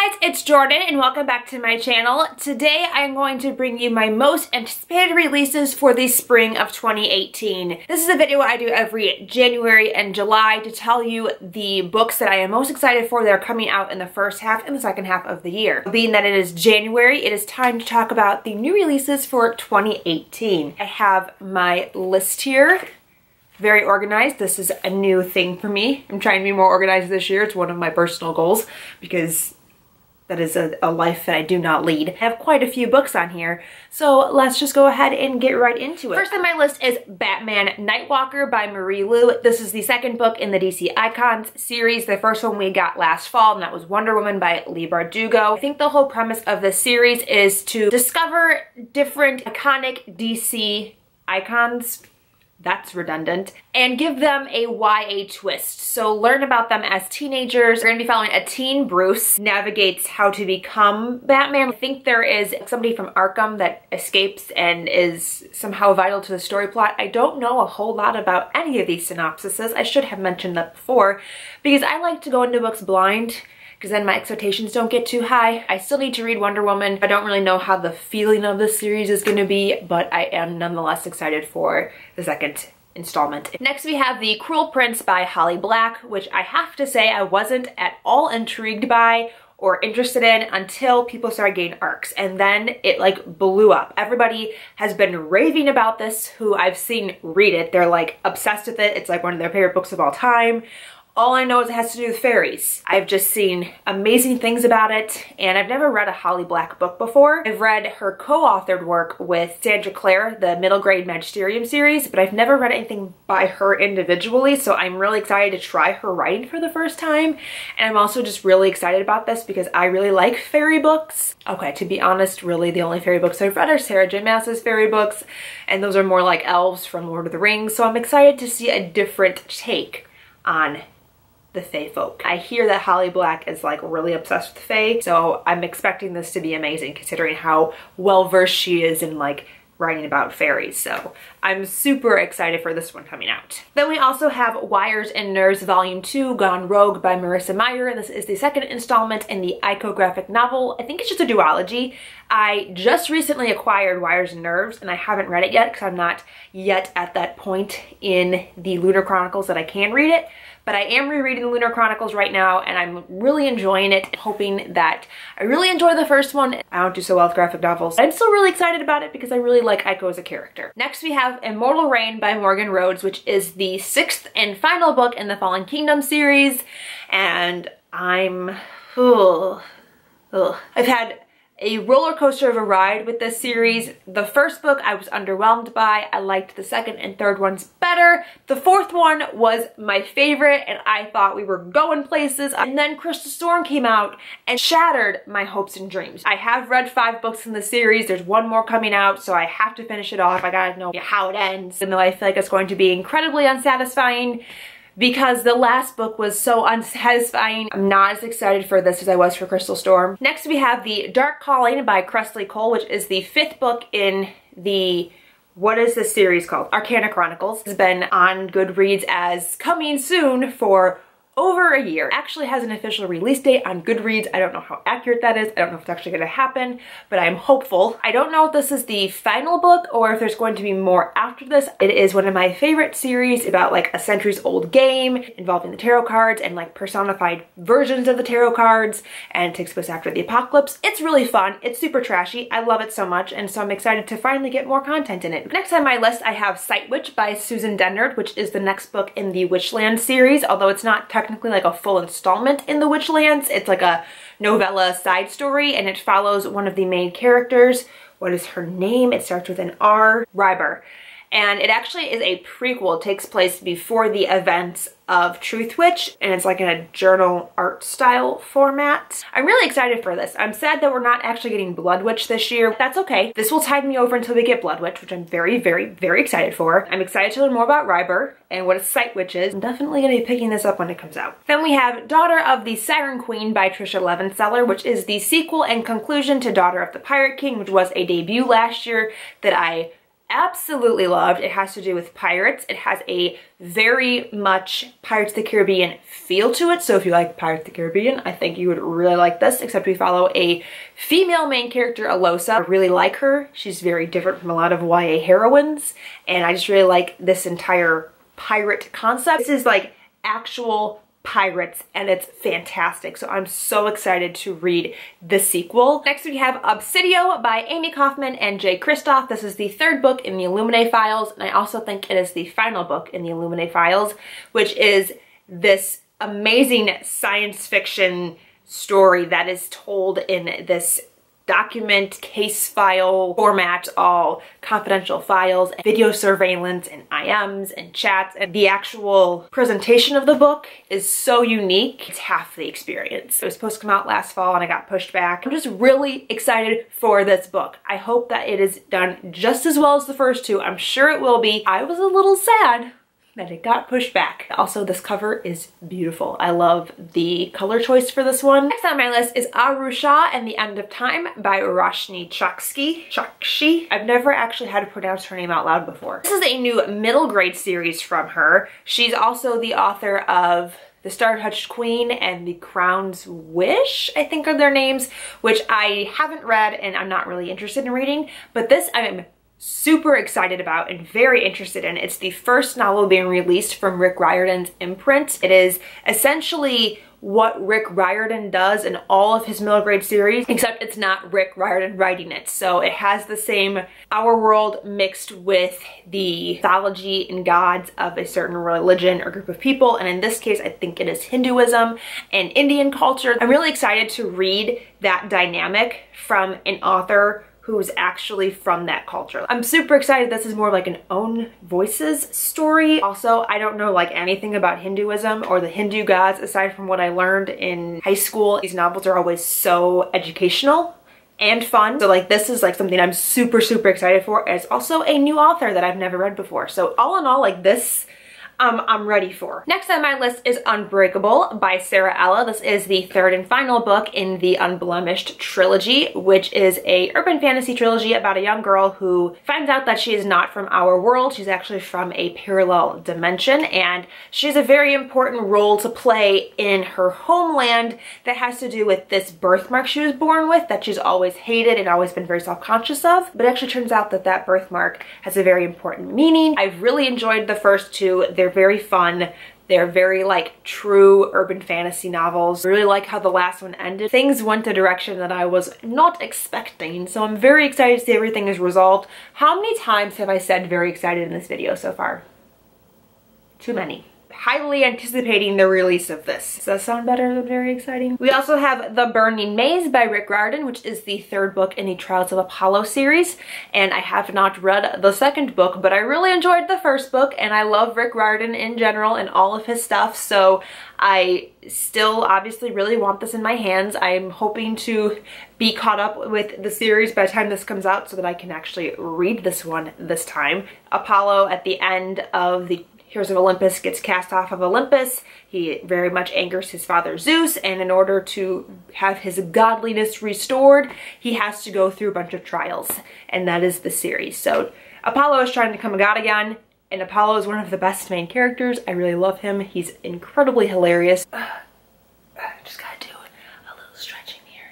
guys, it's Jordan and welcome back to my channel. Today I'm going to bring you my most anticipated releases for the spring of 2018. This is a video I do every January and July to tell you the books that I am most excited for that are coming out in the first half and the second half of the year. Being that it is January, it is time to talk about the new releases for 2018. I have my list here. Very organized. This is a new thing for me. I'm trying to be more organized this year. It's one of my personal goals because that is a life that I do not lead. I have quite a few books on here, so let's just go ahead and get right into it. First on my list is Batman Nightwalker by Marie Lu. This is the second book in the DC Icons series. The first one we got last fall, and that was Wonder Woman by Leigh Bardugo. I think the whole premise of this series is to discover different iconic DC icons. That's redundant. And give them a YA twist. So learn about them as teenagers. We're gonna be following a teen Bruce navigates how to become Batman. I think there is somebody from Arkham that escapes and is somehow vital to the story plot. I don't know a whole lot about any of these synopsises. I should have mentioned that before because I like to go into books blind because then my expectations don't get too high. I still need to read Wonder Woman. I don't really know how the feeling of this series is gonna be, but I am nonetheless excited for the second installment. Next we have The Cruel Prince by Holly Black, which I have to say I wasn't at all intrigued by or interested in until people started getting arcs, and then it like blew up. Everybody has been raving about this who I've seen read it. They're like obsessed with it. It's like one of their favorite books of all time. All I know is it has to do with fairies. I've just seen amazing things about it, and I've never read a Holly Black book before. I've read her co-authored work with Sandra Clare, the middle grade magisterium series, but I've never read anything by her individually, so I'm really excited to try her writing for the first time. And I'm also just really excited about this because I really like fairy books. Okay, to be honest, really the only fairy books I've read are Sarah J. Maas's fairy books, and those are more like elves from Lord of the Rings, so I'm excited to see a different take on the Fae folk. I hear that Holly Black is like really obsessed with Fae, so I'm expecting this to be amazing considering how well versed she is in like writing about fairies. So I'm super excited for this one coming out. Then we also have Wires and Nerves Volume 2 Gone Rogue by Marissa Meyer. This is the second installment in the Ico graphic novel. I think it's just a duology. I just recently acquired Wires and Nerves and I haven't read it yet because I'm not yet at that point in the Lunar Chronicles that I can read it. But I am rereading the Lunar Chronicles right now and I'm really enjoying it, hoping that I really enjoy the first one. I don't do so well with graphic novels. I'm still really excited about it because I really like Ico as a character. Next we have Immortal Rain by Morgan Rhodes, which is the sixth and final book in the Fallen Kingdom series. And I've had a roller coaster of a ride with this series. The first book I was underwhelmed by. I liked the second and third ones better. The fourth one was my favorite and I thought we were going places. And then Crystal Storm came out and shattered my hopes and dreams. I have read 5 books in the series. There's one more coming out, so I have to finish it off. I gotta know how it ends. Even though I feel like it's going to be incredibly unsatisfying, because the last book was so unsatisfying. I'm not as excited for this as I was for Crystal Storm. Next we have the Dark Colleen by Cressley Cole, which is the 5th book in the, what is this series called? Arcana Chronicles. It's been on Goodreads as coming soon for over a year. It actually has an official release date on Goodreads. I don't know how accurate that is. I don't know if it's actually gonna happen, but I'm hopeful. I don't know if this is the final book or if there's going to be more after this. It is one of my favorite series about like a centuries old game involving the tarot cards and like personified versions of the tarot cards, and it takes place after the apocalypse. It's really fun. It's super trashy. I love it so much, and so I'm excited to finally get more content in it. Next on my list I have Sight Witch by Susan Dennard, which is the next book in the Witchland series, although it's not technically like a full installment in the Witchlands. It's like a novella side story and it follows one of the main characters. What is her name? It starts with an R. Ryber. And it actually is a prequel. It takes place before the events of Truth Witch, and it's like in a journal art style format. I'm really excited for this. I'm sad that we're not actually getting Blood Witch this year. That's okay. This will tide me over until we get Blood Witch, which I'm very, very, very excited for. I'm excited to learn more about Ryber and what a Sight Witch is. I'm definitely gonna be picking this up when it comes out. Then we have Daughter of the Siren Queen by Trisha Levenseller, which is the sequel and conclusion to Daughter of the Pirate King, which was a debut last year that I absolutely loved. It has to do with pirates. It has a very much Pirates of the Caribbean feel to it. So if you like Pirates of the Caribbean, I think you would really like this, except we follow a female main character, Alosa. I really like her. She's very different from a lot of YA heroines. And I just really like this entire pirate concept. This is like actual pirates and it's fantastic. So I'm so excited to read the sequel. Next we have Obsidium by Amy Kaufman and Jay Kristoff. This is the third book in the Illuminae Files, and I also think it is the final book in the Illuminae Files, which is this amazing science fiction story that is told in this document case file format, all confidential files, video surveillance and IMs and chats, and the actual presentation of the book is so unique. It's half the experience. It was supposed to come out last fall and I got pushed back. I'm just really excited for this book. I hope that it is done just as well as the first two. I'm sure it will be. I was a little sad that it got pushed back. Also, this cover is beautiful. I love the color choice for this one. Next on my list is Arusha and the End of Time by Roshni Chokshi. I've never actually had to pronounce her name out loud before. This is a new middle grade series from her. She's also the author of The Star-Touched Queen and The Crown's Wish, I think are their names, which I haven't read and I'm not really interested in reading, but this I'm super excited about and very interested in. It's the first novel being released from Rick Riordan's imprint. It is essentially what Rick Riordan does in all of his middle grade series, except it's not Rick Riordan writing it. So it has the same our world mixed with the mythology and gods of a certain religion or group of people. And in this case, I think it is Hinduism and Indian culture. I'm really excited to read that dynamic from an author who's actually from that culture. I'm super excited. This is more like an own voices story. Also, I don't know like anything about Hinduism or the Hindu gods aside from what I learned in high school. These novels are always so educational and fun. So like this is like something I'm super excited for. It's also a new author that I've never read before. So all in all, like this, I'm ready for. Next on my list is Unbreakable by Sarah Ella. This is the third and final book in the Unblemished trilogy, which is a urban fantasy trilogy about a young girl who finds out that she is not from our world. She's actually from a parallel dimension, and she has a very important role to play in her homeland that has to do with this birthmark she was born with that she's always hated and always been very self-conscious of. But it actually turns out that that birthmark has a very important meaning. I've really enjoyed the first two. They're very fun. They're very like true urban fantasy novels. I really like how the last one ended. Things went a direction that I was not expecting, so I'm very excited to see everything is resolved. How many times have I said very excited in this video so far? Too many. Highly anticipating the release of this. Does that sound better than very exciting? We also have The Burning Maze by Rick Riordan, which is the third book in the Trials of Apollo series. And I have not read the second book, but I really enjoyed the first book and I love Rick Riordan in general and all of his stuff. So I still obviously really want this in my hands. I'm hoping to be caught up with the series by the time this comes out so that I can actually read this one this time. Apollo at the end of the Heroes of Olympus gets cast off of Olympus. He very much angers his father Zeus, and in order to have his godliness restored, he has to go through a bunch of trials, and that is the series. So Apollo is trying to become a god again, and Apollo is one of the best main characters. I really love him. He's incredibly hilarious. Just gotta do a little stretching here.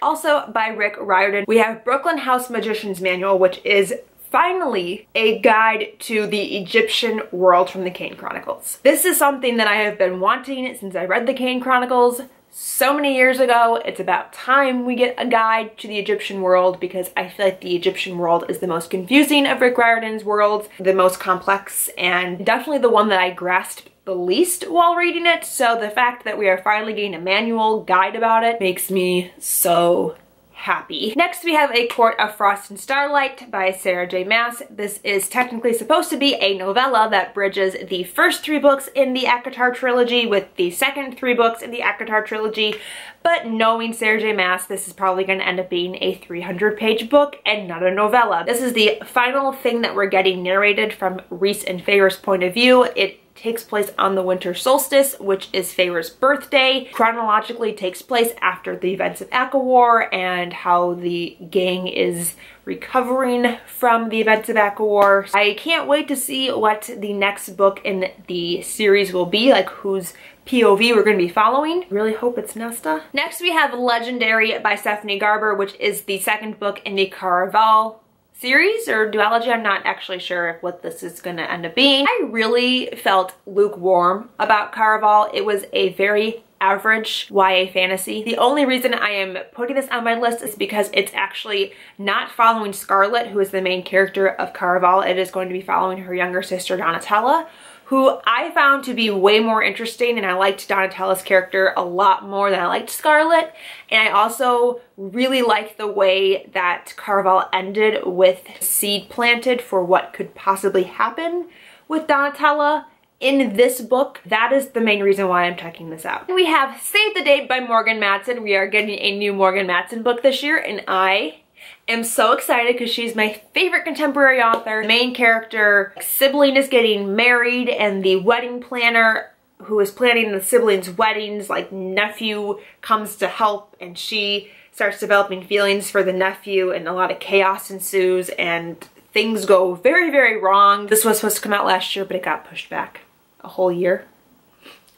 Also by Rick Riordan, we have Brooklyn House Magician's Manual, which is finally a guide to the Egyptian world from the Kane Chronicles. This is something that I have been wanting since I read the Kane Chronicles so many years ago. It's about time we get a guide to the Egyptian world because I feel like the Egyptian world is the most confusing of Rick Riordan's worlds, the most complex, and definitely the one that I grasped the least while reading it. So the fact that we are finally getting a manual guide about it makes me so happy. Next we have A Court of Frost and Starlight by Sarah J. Maas. This is technically supposed to be a novella that bridges the first three books in the ACOTAR trilogy with the second three books in the ACOTAR trilogy, but knowing Sarah J. Maas, this is probably going to end up being a 300-page book and not a novella. This is the final thing that we're getting narrated from Rhys and Feyre's point of view. It takes place on the winter solstice, which is Feyre's birthday. Chronologically takes place after the events of ACOWAR and how the gang is recovering from the events of ACOWAR. I can't wait to see what the next book in the series will be, like whose POV we're going to be following. Really hope it's Nesta. Next we have Legendary by Stephanie Garber, which is the second book in the Caraval series or duology. I'm not actually sure what this is going to end up being. I really felt lukewarm about Caraval. It was a very average YA fantasy. The only reason I am putting this on my list is because it's actually not following Scarlet, who is the main character of Caraval. It is going to be following her younger sister Donatella, who I found to be way more interesting, and I liked Donatella's character a lot more than I liked Scarlet. And I also really liked the way that Caraval ended with seed planted for what could possibly happen with Donatella in this book. That is the main reason why I'm checking this out. We have Save the Date by Morgan Matson. We are getting a new Morgan Matson book this year, and I am so excited because she's my favorite contemporary author. The main character sibling is getting married, and the wedding planner who is planning the siblings' weddings, like nephew, comes to help, and she starts developing feelings for the nephew, and a lot of chaos ensues and things go very, very wrong. This was supposed to come out last year, but it got pushed back a whole year,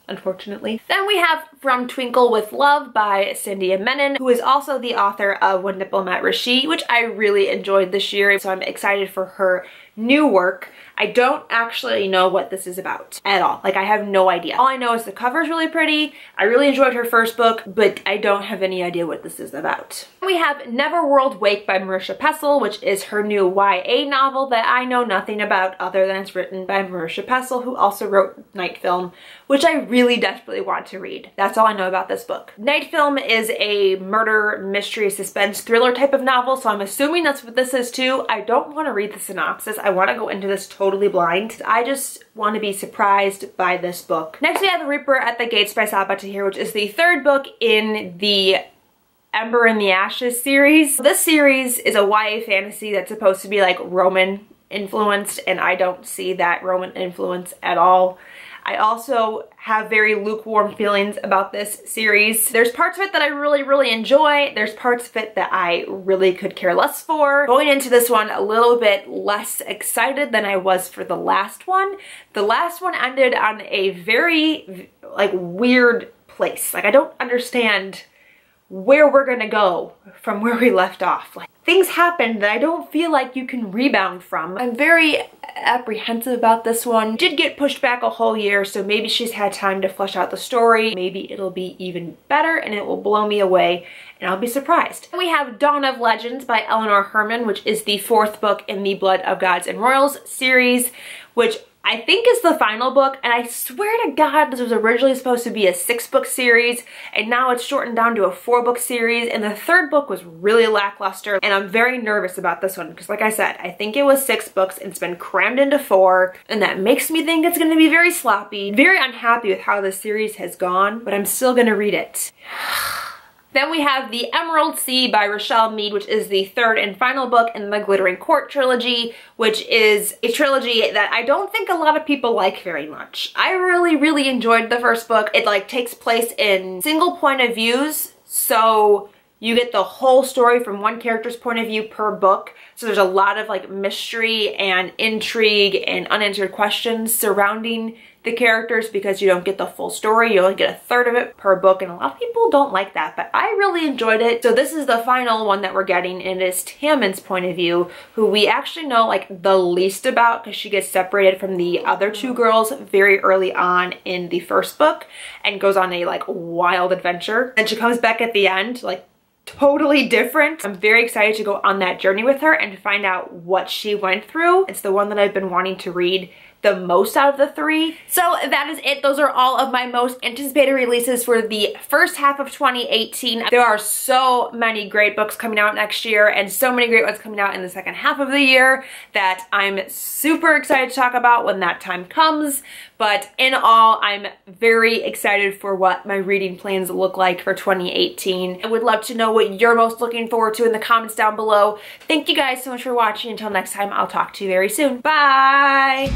unfortunately. Then we have From Twinkle with Love by Cindy Menon, who is also the author of When Diplomat Rishi, which I really enjoyed this year, so I'm excited for her new work. I don't actually know what this is about at all. Like, I have no idea. All I know is the cover is really pretty. I really enjoyed her first book, but I don't have any idea what this is about. We have Neverworld Wake by Marisha Pessl, which is her new YA novel that I know nothing about other than it's written by Marisha Pessl, who also wrote Night Film, which I really desperately want to read. That's all I know about this book. Night Film is a murder, mystery, suspense, thriller type of novel, so I'm assuming that's what this is too. I don't want to read the synopsis. I want to go into this totally blind. I just want to be surprised by this book. Next we have Reaper at the Gates by Sabaa Tahir, which is the third book in the Ember in the Ashes series. This series is a YA fantasy that's supposed to be like Roman influenced, and I don't see that Roman influence at all. I also have very lukewarm feelings about this series. There's parts of it that I really, really enjoy. There's parts of it that I really could care less for. Going into this one a little bit less excited than I was for the last one. The last one ended on a very, like, weird place. Like, I don't understand where we're gonna go from where we left off. Like, things happened that I don't feel like you can rebound from. I'm very apprehensive about this one. It did get pushed back a whole year, so maybe she's had time to flesh out the story. Maybe it'll be even better and it will blow me away and I'll be surprised. We have Dawn of Legends by Eleanor Herman, which is the fourth book in the Blood of Gods and Royals series, which I think is the final book, and I swear to God this was originally supposed to be a 6-book series, and now it's shortened down to a 4-book series, and the third book was really lackluster, and I'm very nervous about this one because, like I said, I think it was 6 books and it's been crammed into 4, and that makes me think it's going to be very sloppy. Very unhappy with how the series has gone, but I'm still going to read it. Then we have The Emerald Sea by Rochelle Mead, which is the third and final book in the Glittering Court trilogy, which is a trilogy that I don't think a lot of people like very much. I really, really enjoyed the first book. It like takes place in single point of views, so you get the whole story from one character's point of view per book. So there's a lot of like mystery and intrigue and unanswered questions surrounding the characters because you don't get the full story. You only get a third of it per book, and a lot of people don't like that, but I really enjoyed it. So this is the final one that we're getting, and it is Tammyn's point of view, who we actually know like the least about because she gets separated from the other 2 girls very early on in the first book and goes on a like wild adventure. And she comes back at the end like totally different. I'm very excited to go on that journey with her and to find out what she went through. It's the one that I've been wanting to read the most out of the 3. So that is it. Those are all of my most anticipated releases for the first half of 2018. There are so many great books coming out next year and so many great ones coming out in the second half of the year that I'm super excited to talk about when that time comes. But in all, I'm very excited for what my reading plans look like for 2018. I would love to know what you're most looking forward to in the comments down below. Thank you guys so much for watching. Until next time, I'll talk to you very soon. Bye!